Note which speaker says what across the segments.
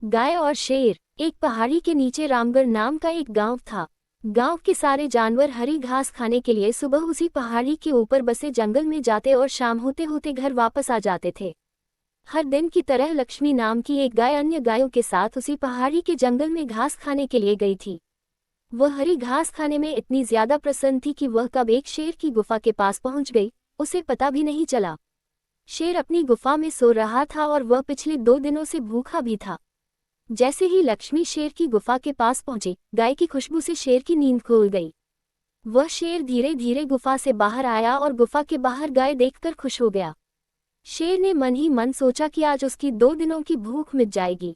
Speaker 1: गाय और शेर। एक पहाड़ी के नीचे रामगढ़ नाम का एक गांव था। गांव के सारे जानवर हरी घास खाने के लिए सुबह उसी पहाड़ी के ऊपर बसे जंगल में जाते और शाम होते होते घर वापस आ जाते थे। हर दिन की तरह लक्ष्मी नाम की एक गाय अन्य गायों के साथ उसी पहाड़ी के जंगल में घास खाने के लिए गई थी। वह हरी घास खाने में इतनी ज्यादा प्रसन्न थी कि वह कब एक शेर की गुफा के पास पहुंच गई, उसे पता भी नहीं चला। शेर अपनी गुफा में सो रहा था और वह पिछले 2 दिनों से भूखा भी था। जैसे ही लक्ष्मी शेर की गुफा के पास पहुंची, गाय की खुशबू से शेर की नींद खुल गई। वह शेर धीरे धीरे गुफा से बाहर आया और गुफा के बाहर गाय देखकर खुश हो गया। शेर ने मन ही मन सोचा कि आज उसकी 2 दिनों की भूख मिट जाएगी।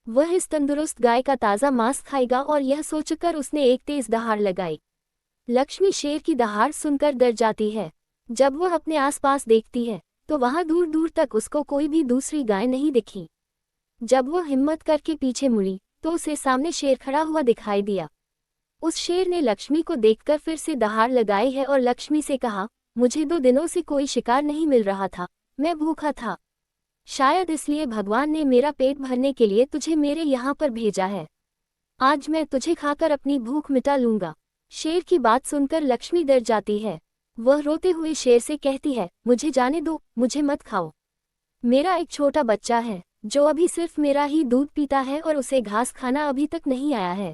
Speaker 1: वह इस तंदुरुस्त गाय का ताज़ा मांस खाएगा और यह सोचकर उसने एक तेज दहाड़ लगाई। लक्ष्मी शेर की दहाड़ सुनकर डर जाती है। जब वह अपने आसपास देखती है तो वहां दूर दूर तक उसको कोई भी दूसरी गाय नहीं दिखी। जब वह हिम्मत करके पीछे मुड़ी तो उसे सामने शेर खड़ा हुआ दिखाई दिया। उस शेर ने लक्ष्मी को देखकर फिर से दहाड़ लगाई है और लक्ष्मी से कहा, मुझे 2 दिनों से कोई शिकार नहीं मिल रहा था, मैं भूखा था। शायद इसलिए भगवान ने मेरा पेट भरने के लिए तुझे मेरे यहाँ पर भेजा है। आज मैं तुझे खाकर अपनी भूख मिटा लूंगा। शेर की बात सुनकर लक्ष्मी डर जाती है। वह रोते हुए शेर से कहती है, मुझे जाने दो, मुझे मत खाओ। मेरा एक छोटा बच्चा है जो अभी सिर्फ मेरा ही दूध पीता है और उसे घास खाना अभी तक नहीं आया है।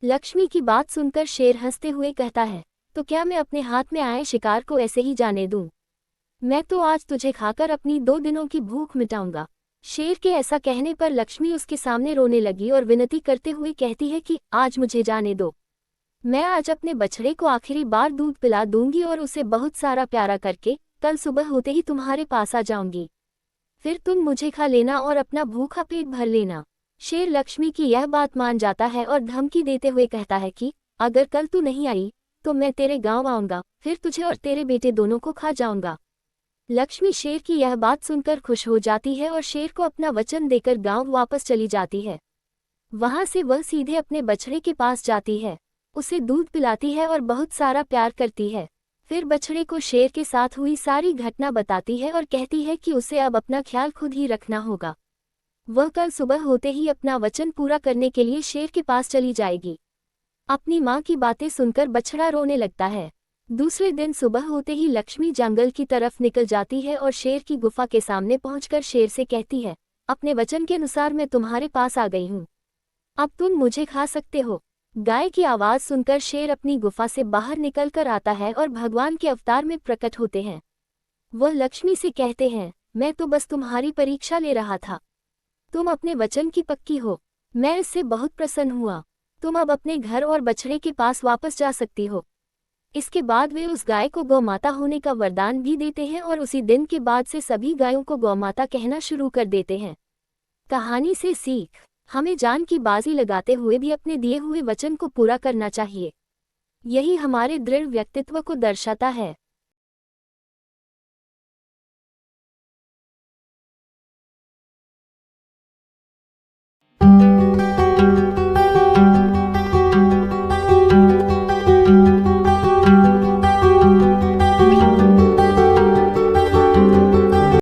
Speaker 1: लक्ष्मी की बात सुनकर शेर हंसते हुए कहता है, तो क्या मैं अपने हाथ में आए शिकार को ऐसे ही जाने दूं? मैं तो आज तुझे खाकर अपनी 2 दिनों की भूख मिटाऊंगा। शेर के ऐसा कहने पर लक्ष्मी उसके सामने रोने लगी और विनती करते हुए कहती है कि आज मुझे जाने दो। मैं आज अपने बछड़े को आखिरी बार दूध पिला दूंगी और उसे बहुत सारा प्यारा करके कल सुबह होते ही तुम्हारे पास आ जाऊंगी। फिर तुम मुझे खा लेना और अपना भूखा पेट भर लेना। शेर लक्ष्मी की यह बात मान जाता है और धमकी देते हुए कहता है कि अगर कल तू नहीं आई तो मैं तेरे गांव आऊंगा, फिर तुझे और तेरे बेटे दोनों को खा जाऊंगा। लक्ष्मी शेर की यह बात सुनकर खुश हो जाती है और शेर को अपना वचन देकर गांव वापस चली जाती है। वहां से वह सीधे अपने बछड़े के पास जाती है, उसे दूध पिलाती है और बहुत सारा प्यार करती है। फिर बछड़े को शेर के साथ हुई सारी घटना बताती है और कहती है कि उसे अब अपना ख्याल खुद ही रखना होगा। वह कल सुबह होते ही अपना वचन पूरा करने के लिए शेर के पास चली जाएगी। अपनी माँ की बातें सुनकर बछड़ा रोने लगता है। दूसरे दिन सुबह होते ही लक्ष्मी जंगल की तरफ निकल जाती है और शेर की गुफा के सामने पहुंचकर शेर से कहती है, अपने वचन के अनुसार मैं तुम्हारे पास आ गई हूँ, अब तुम मुझे खा सकते हो। गाय की आवाज सुनकर शेर अपनी गुफा से बाहर निकलकर आता है और भगवान के अवतार में प्रकट होते हैं। वह लक्ष्मी से कहते हैं, मैं तो बस तुम्हारी परीक्षा ले रहा था। तुम अपने वचन की पक्की हो, मैं इससे बहुत प्रसन्न हुआ। तुम अब अपने घर और बछड़े के पास वापस जा सकती हो। इसके बाद वे उस गाय को गौमाता होने का वरदान भी देते हैं और उसी दिन के बाद से सभी गायों को गौमाता कहना शुरू कर देते हैं। कहानी से सीख, हमें जान की बाजी लगाते हुए भी अपने दिए हुए वचन को पूरा करना चाहिए। यही हमारे दृढ़ व्यक्तित्व को दर्शाता है।